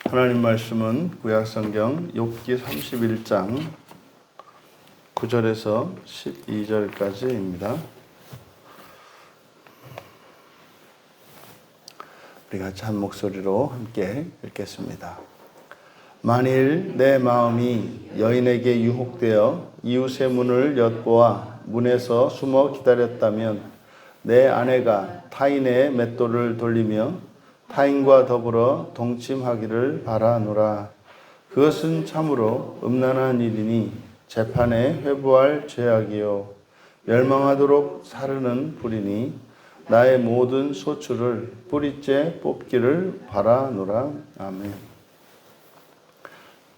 하나님 말씀은 구약성경 욥기 31장 9절에서 12절까지입니다. 우리 같이 한 목소리로 함께 읽겠습니다. 만일 내 마음이 여인에게 유혹되어 이웃의 문을 엿보아 문에서 숨어 기다렸다면 내 아내가 타인의 맷돌을 돌리며 타인과 더불어 동침하기를 바라노라. 그것은 참으로 음란한 일이니 재판에 회부할 죄악이요 멸망하도록 사르는 불이니 나의 모든 소출을 뿌리째 뽑기를 바라노라. 아멘.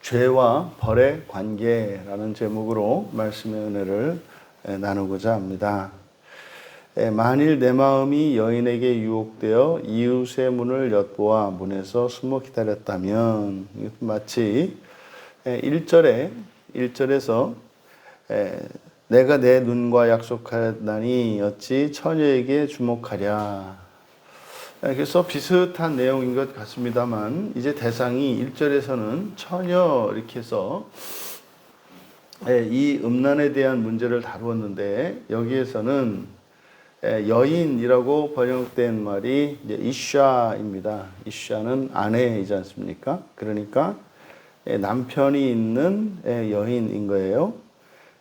죄와 벌의 관계라는 제목으로 말씀의 은혜를 나누고자 합니다. 만일 내 마음이 여인에게 유혹되어 이웃의 문을 엿보아 문에서 숨어 기다렸다면, 마치 1절에서 내가 내 눈과 약속하다니 어찌 처녀에게 주목하랴. 그래서 비슷한 내용인 것 같습니다만, 이제 대상이 1절에서는 처녀 이렇게 해서 이 음란에 대한 문제를 다루었는데, 여기에서는 여인이라고 번역된 말이 이제 이샤입니다. 이샤는 아내이지 않습니까? 그러니까 남편이 있는 여인인 거예요.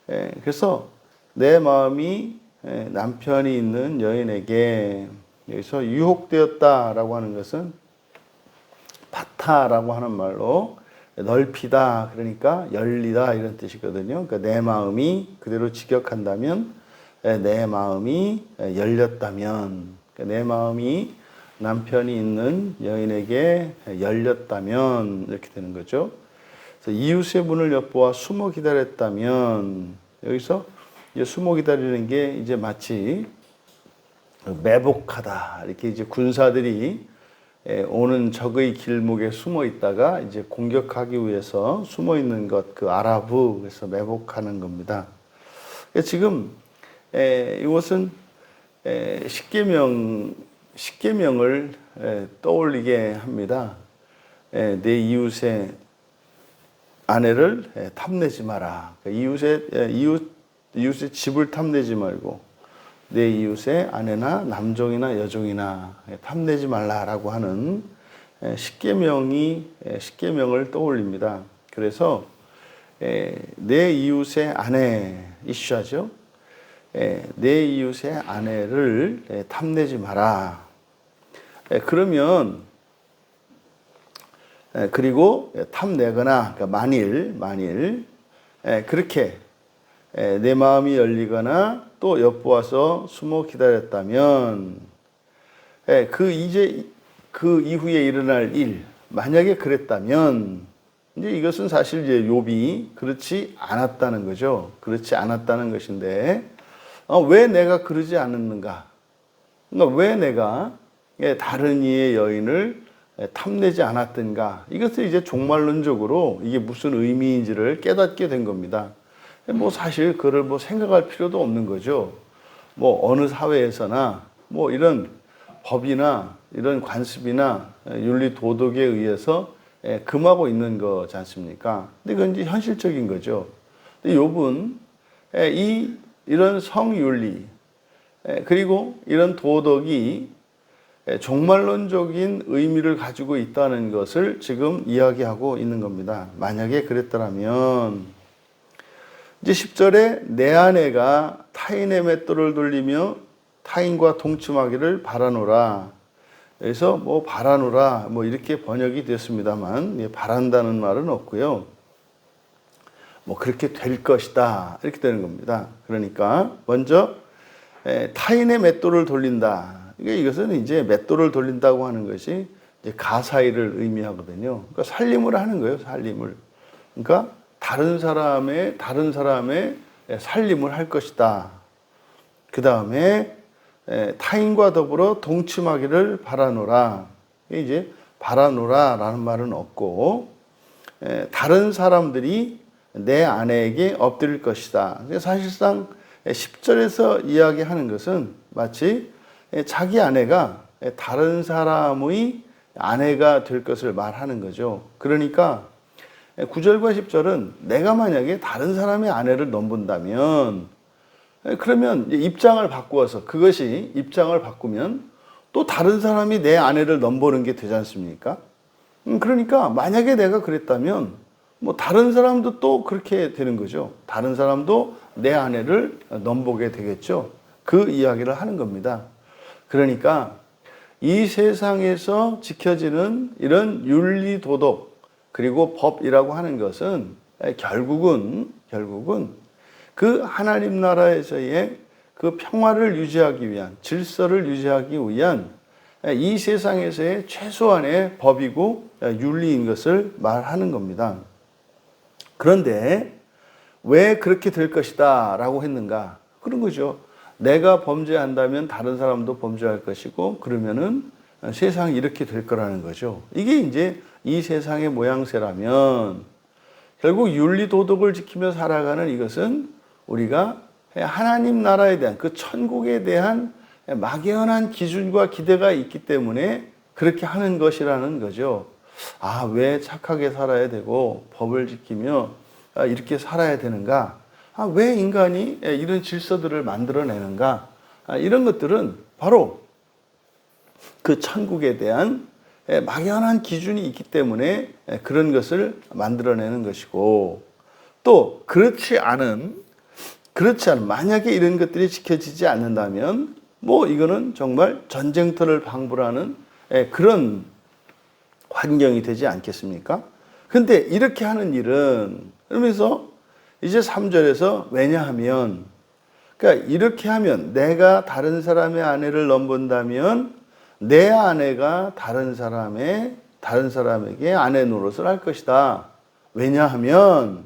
그래서 내 마음이 남편이 있는 여인에게, 여기서 유혹되었다라고 하는 것은 파타라고 하는 말로 넓히다, 그러니까 열리다 이런 뜻이거든요. 그러니까 내 마음이 그대로 직역한다면 내 마음이 열렸다면, 내 마음이 남편이 있는 여인에게 열렸다면 이렇게 되는 거죠. 그래서 이웃의 문을 엿보아 숨어 기다렸다면, 여기서 이제 숨어 기다리는 게 이제 마치 매복하다, 이렇게 이제 군사들이 오는 적의 길목에 숨어 있다가 이제 공격하기 위해서 숨어 있는 것, 그 아라브, 그래서 매복하는 겁니다. 지금 이것은 십계명을 떠올리게 합니다. 내 이웃의 아내를 탐내지 마라. 이웃의 집을 탐내지 말고 내 이웃의 아내나 남종이나 여종이나 탐내지 말라라고 하는 십계명을 떠올립니다. 그래서 내 이웃의 아내 이슈하죠. 내 이웃의 아내를 탐내지 마라. 그러면 그리고 탐내거나, 그러니까 만일 그렇게 내 마음이 열리거나 또 엿보아서 숨어 기다렸다면, 그 이후에 일어날 일, 만약에 그랬다면, 이제 이것은 사실 이제 욥이 그렇지 않았다는 거죠. 그렇지 않았다는 것인데, 왜 내가 그러지 않았는가? 그러니까 왜 내가 다른 이의 여인을 탐내지 않았던가? 이것을 이제 종말론적으로 이게 무슨 의미인지를 깨닫게 된 겁니다. 사실 그걸 생각할 필요도 없는 거죠. 어느 사회에서나 이런 법이나 이런 관습이나 윤리 도덕에 의해서 금하고 있는 거지 않습니까? 근데 그건 이제 현실적인 거죠. 근데 욥은 이런 성윤리, 그리고 이런 도덕이 종말론적인 의미를 가지고 있다는 것을 지금 이야기하고 있는 겁니다. 만약에 그랬더라면, 이제 10절에 내 아내가 타인의 맷돌을 돌리며 타인과 동침하기를 바라노라. 여기서 바라노라 이렇게 번역이 됐습니다만, 바란다는 말은 없고요. 그렇게 될 것이다, 이렇게 되는 겁니다. 그러니까 먼저 타인의 맷돌을 돌린다. 이것은 이제 맷돌을 돌린다고 하는 것이 이제 가사일을 의미하거든요. 그러니까 살림을 하는 거예요, 살림을. 그러니까 다른 사람의 살림을 할 것이다. 그 다음에 타인과 더불어 동침하기를 바라노라. 이제 바라노라라는 말은 없고, 다른 사람들이 내 아내에게 엎드릴 것이다. 사실상 10절에서 이야기하는 것은 마치 자기 아내가 다른 사람의 아내가 될 것을 말하는 거죠. 그러니까 9절과 10절은 내가 만약에 다른 사람의 아내를 넘본다면, 그러면 입장을 바꾸어서, 그것이 입장을 바꾸면 또 다른 사람이 내 아내를 넘보는 게 되지 않습니까? 그러니까 만약에 내가 그랬다면 뭐 다른 사람도 또 그렇게 되는 거죠. 다른 사람도 내 아내를 넘보게 되겠죠. 그 이야기를 하는 겁니다. 그러니까 이 세상에서 지켜지는 이런 윤리 도덕 그리고 법이라고 하는 것은 결국은 그 하나님 나라에서의 그 평화를 유지하기 위한, 질서를 유지하기 위한 이 세상에서의 최소한의 법이고 윤리인 것을 말하는 겁니다. 그런데 왜 그렇게 될 것이다 라고 했는가? 그런 거죠. 내가 범죄한다면 다른 사람도 범죄할 것이고, 그러면은 세상이 이렇게 될 거라는 거죠. 이게 이제 이 세상의 모양새라면, 결국 윤리 도덕을 지키며 살아가는 이것은 우리가 하나님 나라에 대한, 그 천국에 대한 막연한 기준과 기대가 있기 때문에 그렇게 하는 것이라는 거죠. 아, 왜 착하게 살아야 되고 법을 지키며 이렇게 살아야 되는가? 아, 왜 인간이 이런 질서들을 만들어내는가? 이런 것들은 바로 그 천국에 대한 막연한 기준이 있기 때문에 그런 것을 만들어내는 것이고, 또 그렇지 않은, 만약에 이런 것들이 지켜지지 않는다면 뭐 이거는 정말 전쟁터를 방불하는 그런 환경이 되지 않겠습니까? 근데 이렇게 하는 일은, 그러면서 이제 3절에서 왜냐하면, 그러니까 이렇게 하면, 내가 다른 사람의 아내를 넘본다면 내 아내가 다른 사람에게 아내 노릇을 할 것이다. 왜냐하면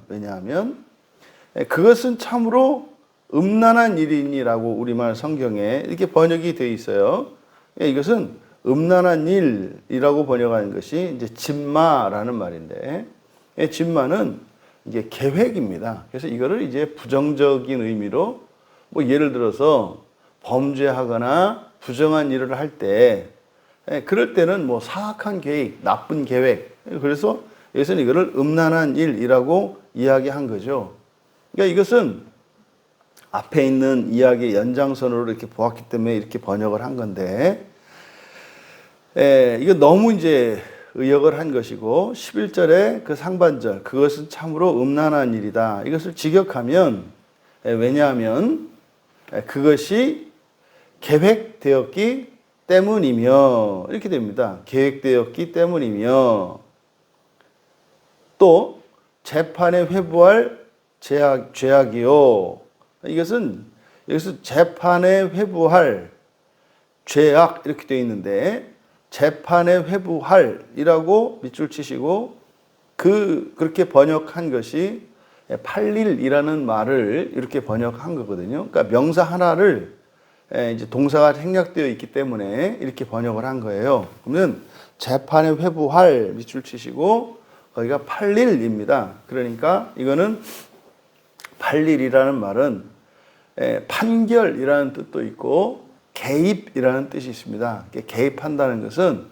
그것은 참으로 음란한 일이니라고 우리말 성경에 이렇게 번역이 되어 있어요. 이것은 음란한 일이라고 번역하는 것이 이제 진마라는 말인데, 진마는 이게 계획입니다. 그래서 이거를 이제 부정적인 의미로, 뭐 예를 들어서 범죄하거나 부정한 일을 할 때, 그럴 때는 뭐 사악한 계획, 나쁜 계획, 그래서 여기서는 이거를 음란한 일이라고 이야기한 거죠. 그러니까 이것은 앞에 있는 이야기의 연장선으로 이렇게 보았기 때문에 이렇게 번역을 한 건데, 이거 너무 이제 의역을 한 것이고, 11절의 그 상반절, 그것은 참으로 음란한 일이다. 이것을 직역하면, 왜냐하면 그것이 계획되었기 때문이며, 이렇게 됩니다. 계획되었기 때문이며, 또 재판에 회부할 죄악이요. 이것은 여기서 재판에 회부할 죄악 이렇게 되어 있는데, 재판에 회부할이라고 밑줄 치시고, 그렇게 번역한 것이 팔릴이라는 말을 이렇게 번역한 거거든요. 그러니까 명사 하나를 이제 동사가 생략되어 있기 때문에 이렇게 번역을 한 거예요. 그러면 재판에 회부할 밑줄 치시고, 거기가 팔릴입니다. 그러니까 이거는 팔릴이라는 말은 판결이라는 뜻도 있고 개입이라는 뜻이 있습니다. 개입한다는 것은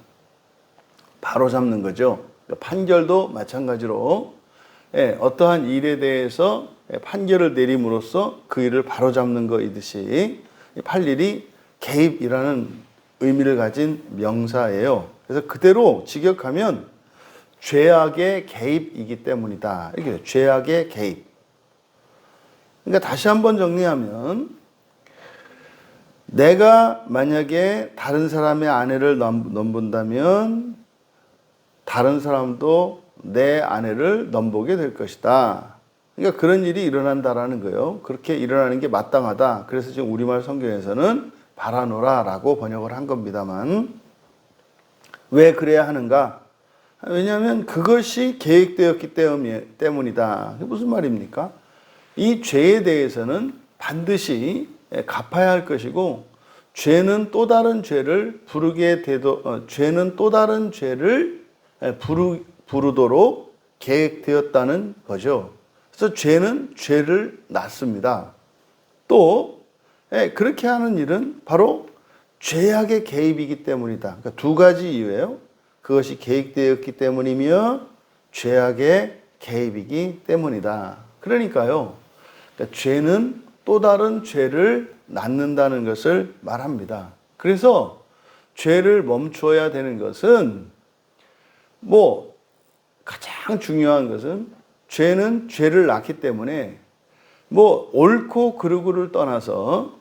바로잡는 거죠. 판결도 마찬가지로 어떠한 일에 대해서 판결을 내림으로써 그 일을 바로잡는 것이듯이 팔릴이 개입이라는 의미를 가진 명사예요. 그래서 그대로 직역하면 죄악의 개입이기 때문이다. 이렇게 죄악의 개입. 그러니까 다시 한번 정리하면, 내가 만약에 다른 사람의 아내를 넘본다면 다른 사람도 내 아내를 넘보게 될 것이다. 그러니까 그런 일이 일어난다라는 거예요. 그렇게 일어나는 게 마땅하다. 그래서 지금 우리말 성경에서는 바라노라라고 번역을 한 겁니다만, 왜 그래야 하는가? 왜냐하면 그것이 계획되었기 때문이다. 그게 무슨 말입니까? 이 죄에 대해서는 반드시 갚아야 할 것이고, 죄는 또 다른 죄를 죄는 또 다른 죄를 부르도록 계획되었다는 거죠. 그래서 죄는 죄를 낳습니다. 또 그렇게 하는 일은 바로 죄악의 개입이기 때문이다. 그러니까 두 가지 이유예요. 그것이 계획되었기 때문이며 죄악의 개입이기 때문이다. 그러니까요. 그러니까 죄는 또 다른 죄를 낳는다는 것을 말합니다. 그래서 죄를 멈춰야 되는 것은 가장 중요한 것은 죄는 죄를 낳기 때문에 옳고 그르고를 떠나서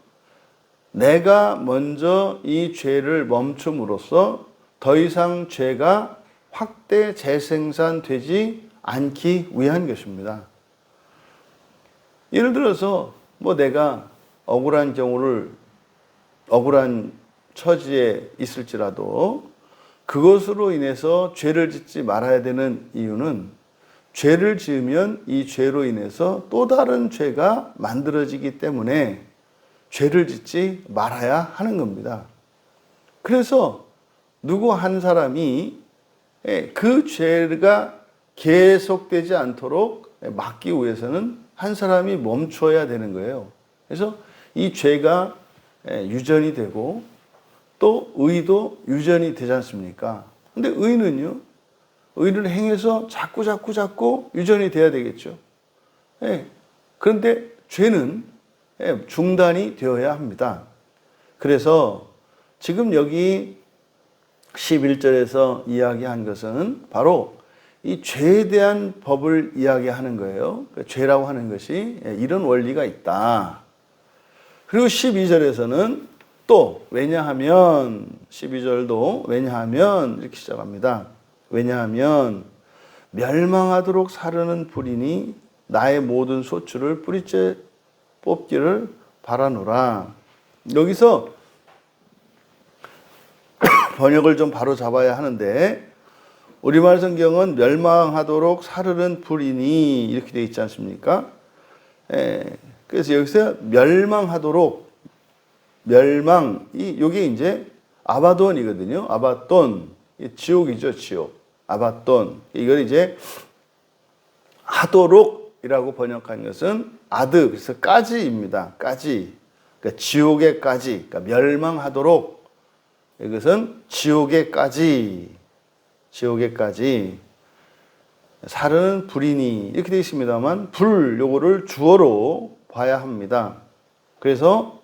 내가 먼저 이 죄를 멈춤으로써 더 이상 죄가 확대 재생산되지 않기 위한 것입니다. 예를 들어서 내가 억울한 처지에 있을지라도 그것으로 인해서 죄를 짓지 말아야 되는 이유는 죄를 지으면 이 죄로 인해서 또 다른 죄가 만들어지기 때문에 죄를 짓지 말아야 하는 겁니다. 그래서 누구 한 사람이 그 죄가 계속되지 않도록 막기 위해서는 한 사람이 멈춰야 되는 거예요. 그래서 이 죄가 유전이 되고 또 의도 유전이 되지 않습니까? 근데 의는요, 의를 행해서 자꾸 유전이 돼야 되겠죠. 그런데 죄는 중단이 되어야 합니다. 그래서 지금 여기 11절에서 이야기한 것은 바로 이 죄에 대한 법을 이야기하는 거예요. 죄라고 하는 것이 이런 원리가 있다. 그리고 12절에서는 또 왜냐하면 12절도 왜냐하면 이렇게 시작합니다. 왜냐하면 멸망하도록 사르는 불이니 나의 모든 소출을 뿌리째 뽑기를 바라노라. 여기서 번역을 좀 바로 잡아야 하는데 우리말 성경은 멸망하도록 사르는 불이니 이렇게 되어 있지 않습니까? 그래서 여기서 멸망하도록 이게 이제 아바돈이거든요. 아바돈, 지옥이죠, 지옥. 아바돈. 이걸 이제 하도록이라고 번역한 것은 아드, 그래서 까지입니다. 까지. 그러니까 지옥에까지. 그러니까 멸망하도록. 이것은 지옥에까지. 사르는 불이니 이렇게 되어 있습니다만 요거를 주어로 봐야 합니다. 그래서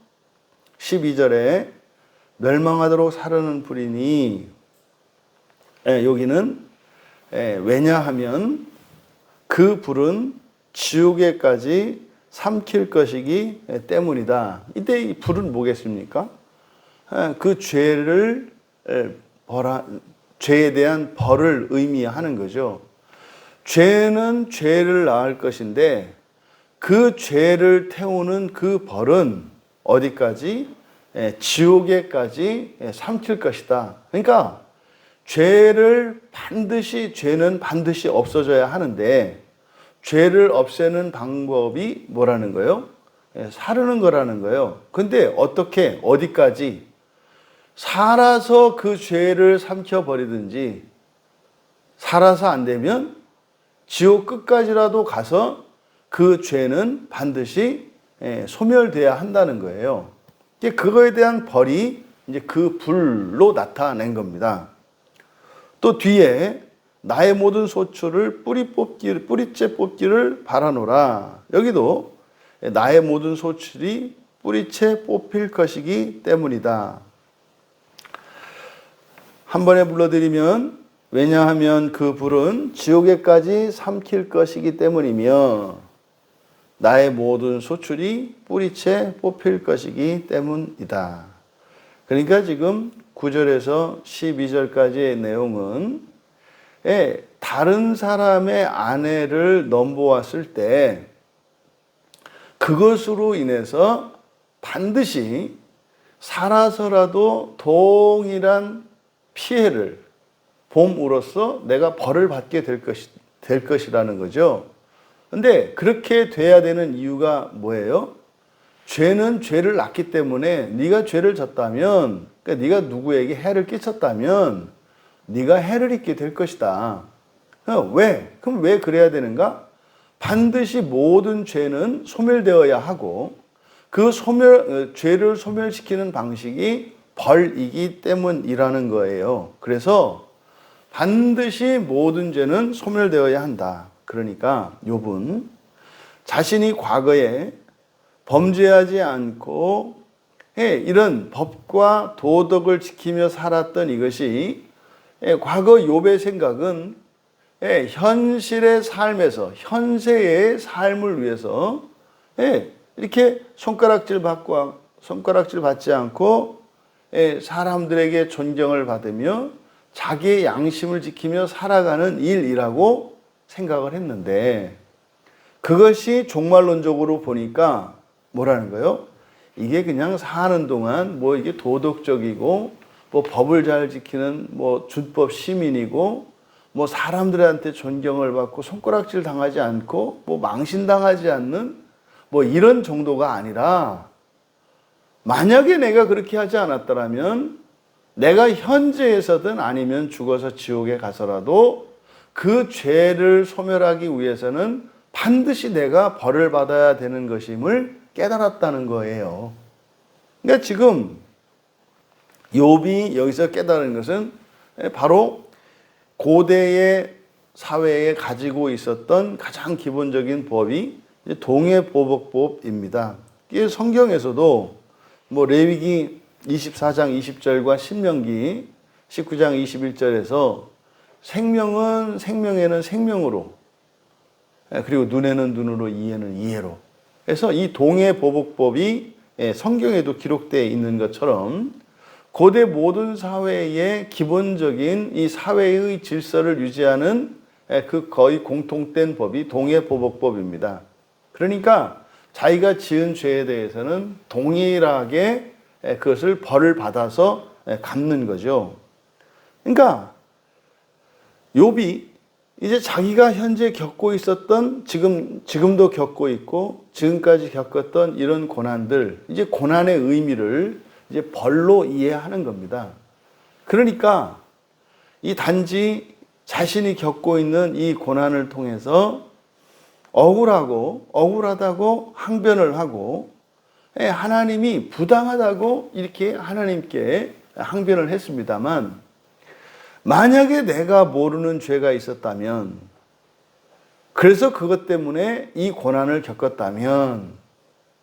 12절에 멸망하도록 사르는 불이니 여기는 왜냐하면 그 불은 지옥에까지 삼킬 것이기 때문이다. 이때 이 불은 뭐겠습니까? 그 죄에 대한 벌을 의미하는 거죠. 죄는 죄를 낳을 것인데 그 죄를 태우는 그 벌은 어디까지? 지옥에까지 삼킬 것이다. 그러니까 죄는 반드시 없어져야 하는데 죄를 없애는 방법이 뭐라는 거예요? 사르는 거라는 거예요. 근데 어떻게, 어디까지? 살아서 그 죄를 삼켜버리든지 살아서 안 되면 지옥 끝까지라도 가서 그 죄는 반드시 소멸돼야 한다는 거예요. 그거에 대한 벌이 이제 그 불로 나타낸 겁니다. 또 뒤에 나의 모든 소출을 뿌리째 뽑기를 바라노라. 여기도 나의 모든 소출이 뿌리째 뽑힐 것이기 때문이다. 한 번에 불러드리면 왜냐하면 그 불은 지옥에까지 삼킬 것이기 때문이며 나의 모든 소출이 뿌리채 뽑힐 것이기 때문이다. 그러니까 지금 9절에서 12절까지의 내용은 다른 사람의 아내를 넘보았을 때 그것으로 인해서 반드시 살아서라도 동일한 피해를 봄으로써 내가 벌을 받게 될 것이라는 거죠. 근데 그렇게 돼야 되는 이유가 뭐예요? 죄는 죄를 낳기 때문에 네가 죄를 졌다면, 그러니까 네가 누구에게 해를 끼쳤다면 네가 해를 입게 될 것이다. 왜? 그럼 왜 그래야 되는가? 반드시 모든 죄는 소멸되어야 하고 그 죄를 소멸시키는 방식이 벌이기 때문이라는 거예요. 그래서 반드시 모든 죄는 소멸되어야 한다. 그러니까 욥은 자신이 과거에 범죄하지 않고 이런 법과 도덕을 지키며 살았던 이것이 과거 욥의 생각은 현실의 삶에서 현세의 삶을 위해서 이렇게 손가락질 받지 않고 사람들에게 존경을 받으며 자기의 양심을 지키며 살아가는 일이라고 생각을 했는데 그것이 종말론적으로 보니까 뭐라는 거예요? 이게 그냥 사는 동안 뭐 이게 도덕적이고 뭐 법을 잘 지키는 뭐 준법 시민이고 뭐 사람들한테 존경을 받고 손가락질 당하지 않고 뭐 망신당하지 않는 뭐 이런 정도가 아니라 만약에 내가 그렇게 하지 않았더라면 내가 현재에서든 아니면 죽어서 지옥에 가서라도 그 죄를 소멸하기 위해서는 반드시 내가 벌을 받아야 되는 것임을 깨달았다는 거예요. 그러니까 지금 욥이 여기서 깨달은 것은 바로 고대의 사회에 가지고 있었던 가장 기본적인 법이 동해보복법입니다. 이게 성경에서도 뭐 레위기 24장 20절과 신명기 19장 21절에서 생명은 생명에는 생명으로 그리고 눈에는 눈으로 이에는 이에로 그래서 이 동해보복법이 성경에도 기록되어 있는 것처럼 고대 모든 사회의 기본적인 이 사회의 질서를 유지하는 그 거의 공통된 법이 동해보복법입니다. 그러니까 자기가 지은 죄에 대해서는 동일하게 그것을 벌을 받아서 갚는 거죠. 그러니까 욥이 이제 자기가 현재 겪고 있었던 지금도 겪고 있고 지금까지 겪었던 이런 고난들 이제 고난의 의미를 이제 벌로 이해하는 겁니다. 그러니까 이 단지 자신이 겪고 있는 이 고난을 통해서 억울하다고 항변을 하고 하나님이 부당하다고 이렇게 하나님께 항변을 했습니다만 만약에 내가 모르는 죄가 있었다면 그래서 그것 때문에 이 고난을 겪었다면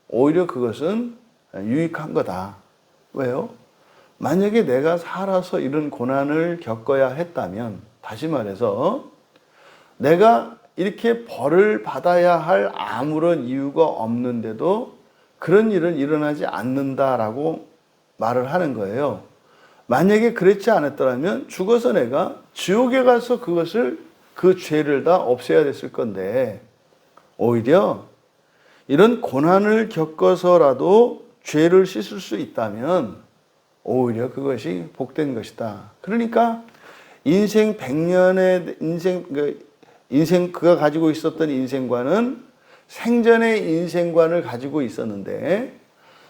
오히려 그것은 유익한 거다. 왜요? 만약에 내가 살아서 이런 고난을 겪어야 했다면 다시 말해서 내가 이렇게 벌을 받아야 할 아무런 이유가 없는데도 그런 일은 일어나지 않는다라고 말을 하는 거예요. 만약에 그렇지 않았더라면 죽어서 내가 지옥에 가서 그 죄를 다 없애야 됐을 건데 오히려 이런 고난을 겪어서라도 죄를 씻을 수 있다면 오히려 그것이 복된 것이다. 그러니까 인생 100년의 인생 그가 가지고 있었던 인생관은 생전의 인생관을 가지고 있었는데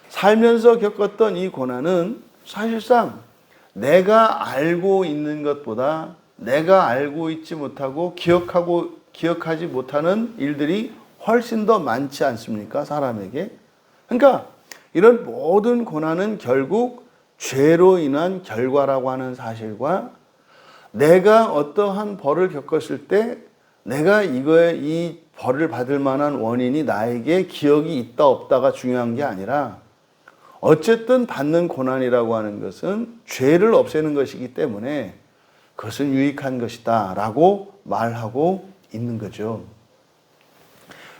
살면서 겪었던 이 고난은 사실상 내가 알고 있는 것보다 내가 알고 있지 못하고 기억하지 못하는 일들이 훨씬 더 많지 않습니까? 사람에게. 그러니까 이런 모든 고난은 결국 죄로 인한 결과라고 하는 사실과 내가 어떠한 벌을 겪었을 때 내가 이 벌을 받을 만한 원인이 나에게 기억이 있다 없다가 중요한 게 아니라 어쨌든 받는 고난이라고 하는 것은 죄를 없애는 것이기 때문에 그것은 유익한 것이다 라고 말하고 있는 거죠.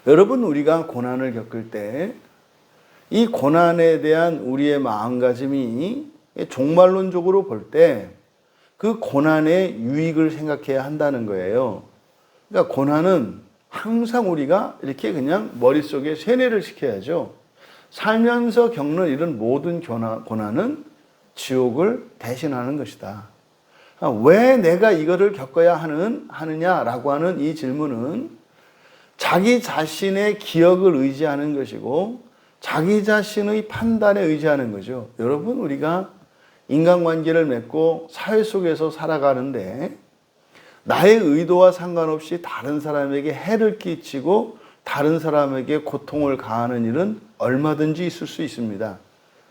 여러분, 우리가 고난을 겪을 때 이 고난에 대한 우리의 마음가짐이 종말론적으로 볼 때 그 고난의 유익을 생각해야 한다는 거예요. 그러니까 고난은 항상 우리가 이렇게 그냥 머릿속에 세뇌를 시켜야죠. 살면서 겪는 이런 모든 고난은 지옥을 대신하는 것이다. 왜 내가 이거를 겪어야 하느냐라고 하는 이 질문은 자기 자신의 기억을 의지하는 것이고 자기 자신의 판단에 의지하는 거죠. 여러분, 우리가 인간관계를 맺고 사회 속에서 살아가는데 나의 의도와 상관없이 다른 사람에게 해를 끼치고 다른 사람에게 고통을 가하는 일은 얼마든지 있을 수 있습니다.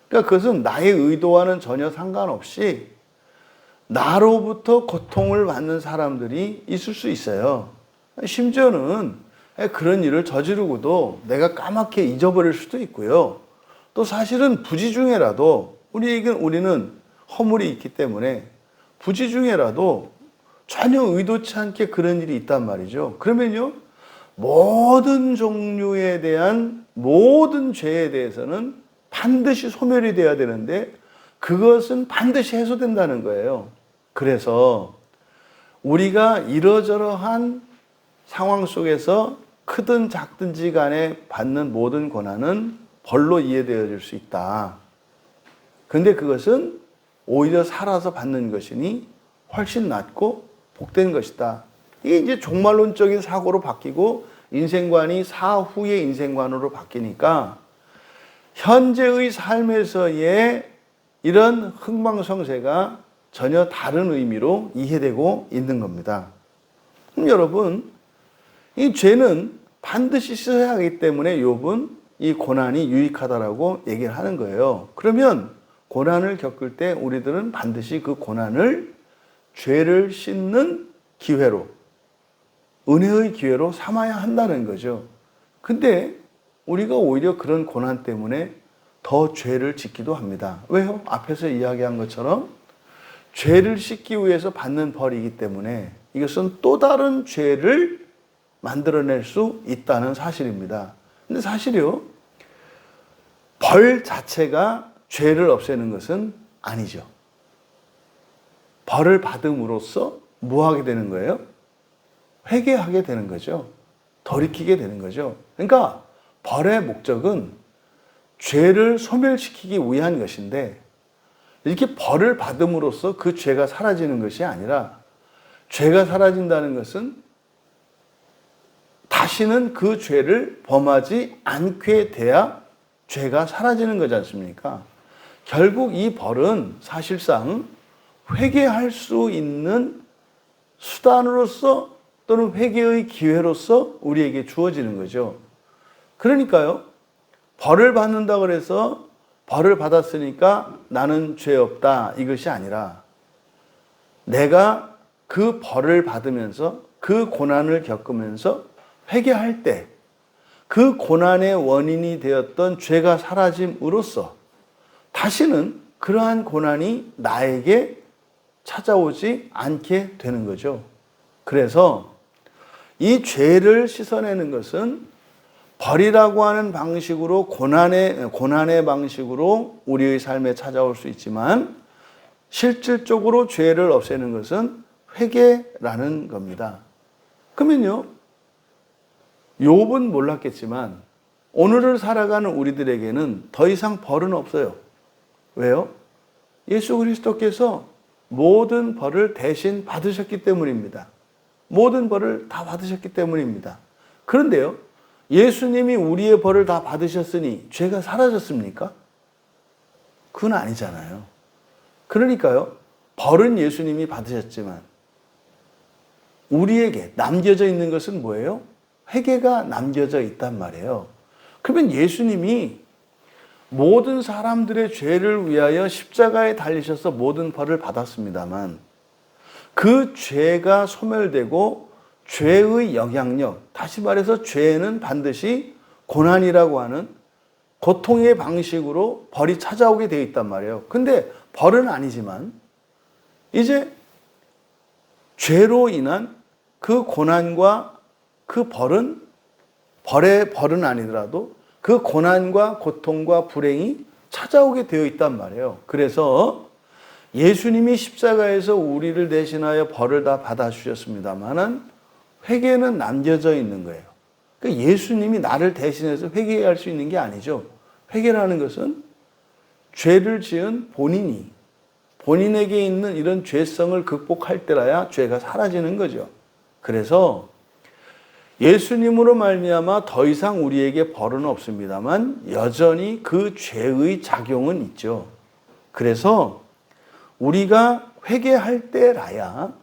그러니까 그것은 나의 의도와는 전혀 상관없이 나로부터 고통을 받는 사람들이 있을 수 있어요. 심지어는 그런 일을 저지르고도 내가 까맣게 잊어버릴 수도 있고요. 또 사실은 부지 중에라도 우리는 허물이 있기 때문에 부지 중에라도 전혀 의도치 않게 그런 일이 있단 말이죠. 그러면요, 모든 종류에 대한 모든 죄에 대해서는 반드시 소멸이 돼야 되는데 그것은 반드시 해소된다는 거예요. 그래서 우리가 이러저러한 상황 속에서 크든 작든지 간에 받는 모든 고난은 벌로 이해되어질 수 있다. 그런데 그것은 오히려 살아서 받는 것이니 훨씬 낫고 복된 것이다. 이게 이제 종말론적인 사고로 바뀌고 인생관이 사후의 인생관으로 바뀌니까 현재의 삶에서의 이런 흥망성쇠가 전혀 다른 의미로 이해되고 있는 겁니다. 그럼 여러분, 이 죄는 반드시 씻어야 하기 때문에 욥은 이 고난이 유익하다라고 얘기를 하는 거예요. 그러면 고난을 겪을 때 우리들은 반드시 그 고난을 죄를 씻는 기회로, 은혜의 기회로 삼아야 한다는 거죠. 근데 우리가 오히려 그런 고난 때문에 더 죄를 짓기도 합니다. 왜요? 앞에서 이야기한 것처럼 죄를 씻기 위해서 받는 벌이기 때문에 이것은 또 다른 죄를 만들어낼 수 있다는 사실입니다. 근데 사실요, 벌 자체가 죄를 없애는 것은 아니죠. 벌을 받음으로써 뭐 하게 되는 거예요? 회개하게 되는 거죠. 돌이키게 되는 거죠. 그러니까 벌의 목적은 죄를 소멸시키기 위한 것인데 이렇게 벌을 받음으로써 그 죄가 사라지는 것이 아니라 죄가 사라진다는 것은 다시는 그 죄를 범하지 않게 돼야 죄가 사라지는 거지 않습니까? 결국 이 벌은 사실상 회개할 수 있는 수단으로서 또는 회개의 기회로서 우리에게 주어지는 거죠. 그러니까요, 벌을 받는다 그래서 벌을 받았으니까 나는 죄 없다 이것이 아니라 내가 그 벌을 받으면서 그 고난을 겪으면서 회개할 때 그 고난의 원인이 되었던 죄가 사라짐으로써 다시는 그러한 고난이 나에게 찾아오지 않게 되는 거죠. 그래서 이 죄를 씻어내는 것은 벌이라고 하는 방식으로 고난의 방식으로 우리의 삶에 찾아올 수 있지만 실질적으로 죄를 없애는 것은 회개라는 겁니다. 그러면요, 욥은 몰랐겠지만 오늘을 살아가는 우리들에게는 더 이상 벌은 없어요. 왜요? 예수 그리스도께서 모든 벌을 대신 받으셨기 때문입니다. 모든 벌을 다 받으셨기 때문입니다. 그런데요, 예수님이 우리의 벌을 다 받으셨으니 죄가 사라졌습니까? 그건 아니잖아요. 그러니까요, 벌은 예수님이 받으셨지만 우리에게 남겨져 있는 것은 뭐예요? 회개가 남겨져 있단 말이에요. 그러면 예수님이 모든 사람들의 죄를 위하여 십자가에 달리셔서 모든 벌을 받았습니다만 그 죄가 소멸되고 죄의 영향력, 다시 말해서 죄는 반드시 고난이라고 하는 고통의 방식으로 벌이 찾아오게 되어 있단 말이에요. 근데 벌은 아니지만 이제 죄로 인한 그 고난과 그 벌의 벌은 아니더라도 그 고난과 고통과 불행이 찾아오게 되어 있단 말이에요. 그래서 예수님이 십자가에서 우리를 대신하여 벌을 다 받아주셨습니다만은 회개는 남겨져 있는 거예요. 그러니까 예수님이 나를 대신해서 회개할 수 있는 게 아니죠. 회개라는 것은 죄를 지은 본인에게 있는 이런 죄성을 극복할 때라야 죄가 사라지는 거죠. 그래서 예수님으로 말미암아 더 이상 우리에게 벌은 없습니다만 여전히 그 죄의 작용은 있죠. 그래서 우리가 회개할 때라야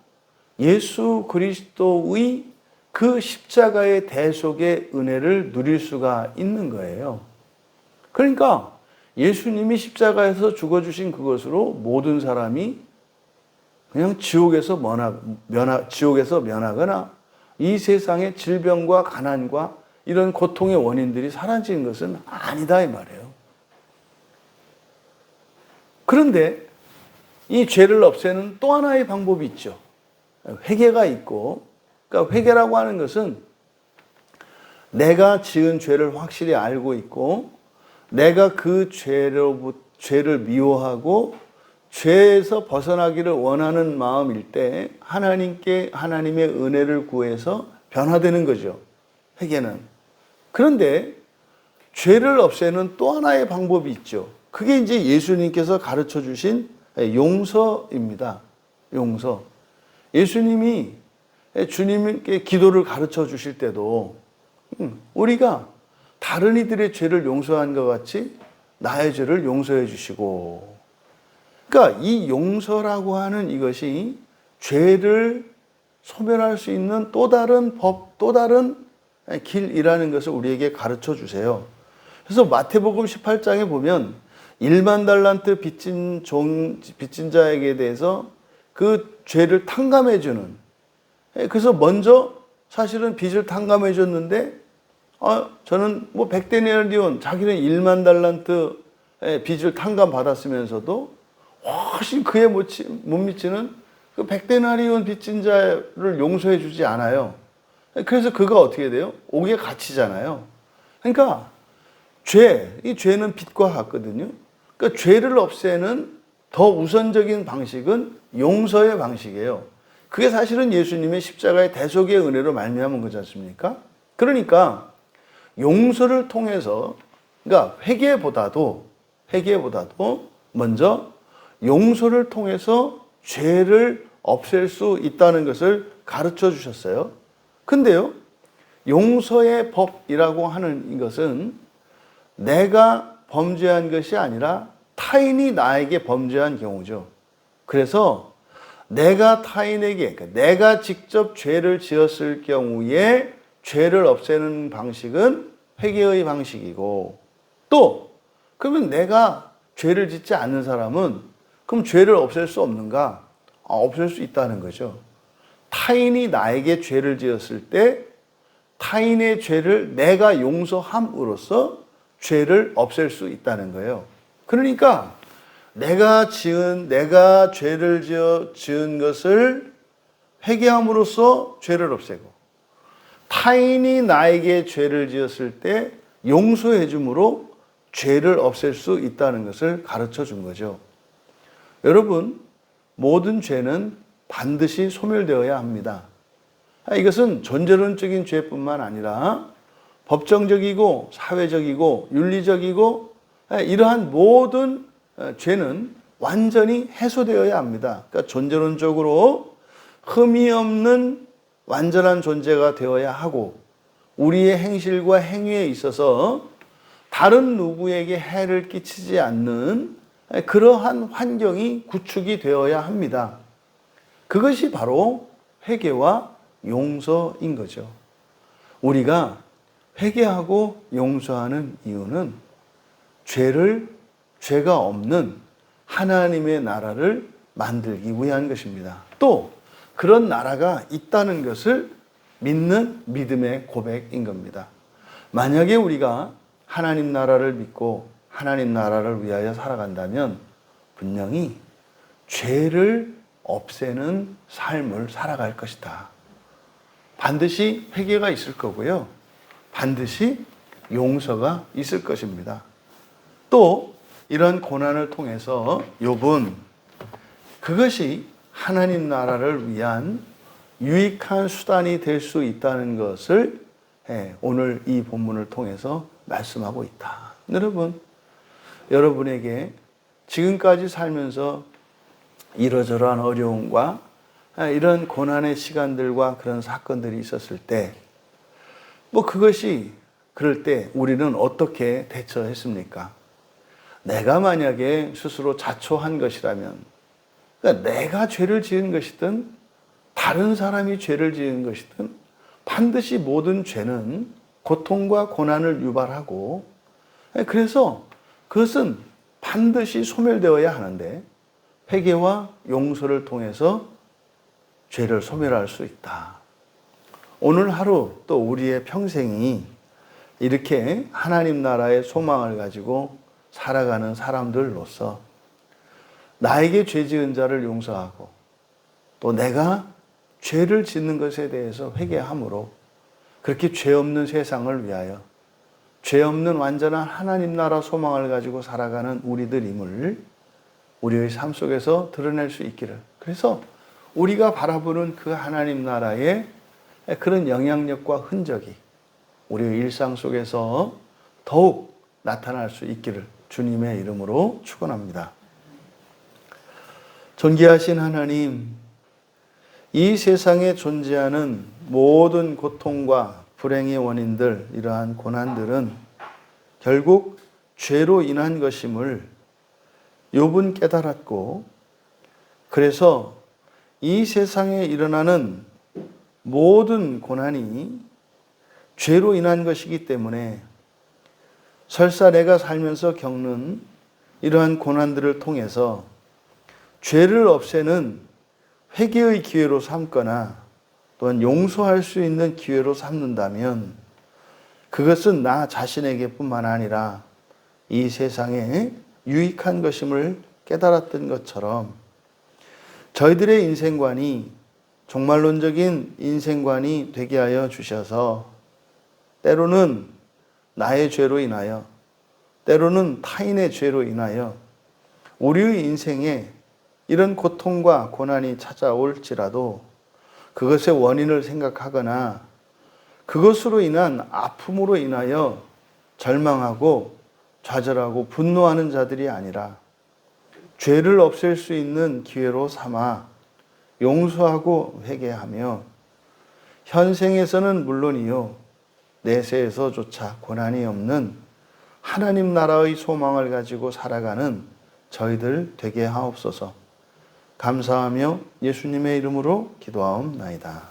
예수 그리스도의 그 십자가의 대속의 은혜를 누릴 수가 있는 거예요. 그러니까 예수님이 십자가에서 죽어주신 그것으로 모든 사람이 그냥 지옥에서 면하거나 이 세상의 질병과 가난과 이런 고통의 원인들이 사라지는 것은 아니다 이 말이에요. 그런데 이 죄를 없애는 또 하나의 방법이 있죠. 회개가 있고, 그러니까 회개라고 하는 것은 내가 지은 죄를 확실히 알고 있고, 내가 그 죄를 미워하고 죄에서 벗어나기를 원하는 마음일 때 하나님의 은혜를 구해서 변화되는 거죠. 회개는. 그런데 죄를 없애는 또 하나의 방법이 있죠. 그게 이제 예수님께서 가르쳐 주신 용서입니다. 용서. 예수님이 주님께 기도를 가르쳐 주실 때도 우리가 다른 이들의 죄를 용서한 것 같이 나의 죄를 용서해 주시고, 그러니까 이 용서라고 하는 이것이 죄를 소멸할 수 있는 또 다른 법, 또 다른 길이라는 것을 우리에게 가르쳐 주세요. 그래서 마태복음 18장에 보면 1만 달란트 빚진 자에게 대해서 그 죄를 탕감해 주는, 그래서 먼저 사실은 빚을 탕감해 줬는데 저는 100데나리온, 자기는 1만 달란트 빚을 탕감 받았으면서도 훨씬 그에 못 미치는 그 100데나리온 빚진 자를 용서해 주지 않아요. 그래서 그가 어떻게 돼요? 옥에 갇히잖아요. 그러니까 이 죄는 빚과 같거든요. 그러니까 죄를 없애는 더 우선적인 방식은 용서의 방식이에요. 그게 사실은 예수님의 십자가의 대속의 은혜로 말미암은 거지 않습니까? 그러니까 용서를 통해서, 그러니까 회개보다도 먼저 용서를 통해서 죄를 없앨 수 있다는 것을 가르쳐 주셨어요. 근데요, 용서의 법이라고 하는 이것은 내가 범죄한 것이 아니라 타인이 나에게 범죄한 경우죠. 그래서 내가 타인에게, 그러니까 내가 직접 죄를 지었을 경우에 죄를 없애는 방식은 회개의 방식이고, 또 그러면 내가 죄를 짓지 않는 사람은 그럼 죄를 없앨 수 없는가? 없앨 수 있다는 거죠. 타인이 나에게 죄를 지었을 때 타인의 죄를 내가 용서함으로써 죄를 없앨 수 있다는 거예요. 그러니까 내가 죄를 지은 것을 회개함으로써 죄를 없애고, 타인이 나에게 죄를 지었을 때 용서해 줌으로 죄를 없앨 수 있다는 것을 가르쳐 준 거죠. 여러분, 모든 죄는 반드시 소멸되어야 합니다. 이것은 존재론적인 죄뿐만 아니라 법정적이고 사회적이고 윤리적이고 이러한 모든 죄는 완전히 해소되어야 합니다. 그러니까 존재론적으로 흠이 없는 완전한 존재가 되어야 하고, 우리의 행실과 행위에 있어서 다른 누구에게 해를 끼치지 않는 그러한 환경이 구축이 되어야 합니다. 그것이 바로 회개와 용서인 거죠. 우리가 회개하고 용서하는 이유는 죄가 없는 하나님의 나라를 만들기 위한 것입니다. 또 그런 나라가 있다는 것을 믿는 믿음의 고백인 겁니다. 만약에 우리가 하나님 나라를 믿고 하나님 나라를 위하여 살아간다면 분명히 죄를 없애는 삶을 살아갈 것이다. 반드시 회개가 있을 거고요. 반드시 용서가 있을 것입니다. 또 이런 고난을 통해서 욥은 그것이 하나님 나라를 위한 유익한 수단이 될 수 있다는 것을 오늘 이 본문을 통해서 말씀하고 있다. 여러분에게 지금까지 살면서 이러저러한 어려움과 이런 고난의 시간들과 그런 사건들이 있었을 때, 그것이 그럴 때 우리는 어떻게 대처했습니까? 내가 만약에 스스로 자초한 것이라면, 그러니까 내가 죄를 지은 것이든 다른 사람이 죄를 지은 것이든 반드시 모든 죄는 고통과 고난을 유발하고, 그래서 그것은 반드시 소멸되어야 하는데, 회개와 용서를 통해서 죄를 소멸할 수 있다. 오늘 하루 또 우리의 평생이 이렇게 하나님 나라의 소망을 가지고 살아가는 사람들로서 나에게 죄 지은 자를 용서하고 또 내가 죄를 짓는 것에 대해서 회개함으로 그렇게 죄 없는 세상을 위하여 죄 없는 완전한 하나님 나라 소망을 가지고 살아가는 우리들임을 우리의 삶 속에서 드러낼 수 있기를. 그래서 우리가 바라보는 그 하나님 나라의 그런 영향력과 흔적이 우리의 일상 속에서 더욱 나타날 수 있기를 주님의 이름으로 축원합니다. 존귀하신 하나님, 이 세상에 존재하는 모든 고통과 불행의 원인들, 이러한 고난들은 결국 죄로 인한 것임을 욥은 깨달았고, 그래서 이 세상에 일어나는 모든 고난이 죄로 인한 것이기 때문에 설사 내가 살면서 겪는 이러한 고난들을 통해서 죄를 없애는 회개의 기회로 삼거나 또한 용서할 수 있는 기회로 삼는다면 그것은 나 자신에게 뿐만 아니라 이 세상에 유익한 것임을 깨달았던 것처럼 저희들의 인생관이 종말론적인 인생관이 되게 하여 주셔서 때로는 나의 죄로 인하여 때로는 타인의 죄로 인하여 우리의 인생에 이런 고통과 고난이 찾아올지라도 그것의 원인을 생각하거나 그것으로 인한 아픔으로 인하여 절망하고 좌절하고 분노하는 자들이 아니라 죄를 없앨 수 있는 기회로 삼아 용서하고 회개하며 현생에서는 물론이요 내세에서조차 고난이 없는 하나님 나라의 소망을 가지고 살아가는 저희들 되게 하옵소서. 감사하며 예수님의 이름으로 기도하옵나이다.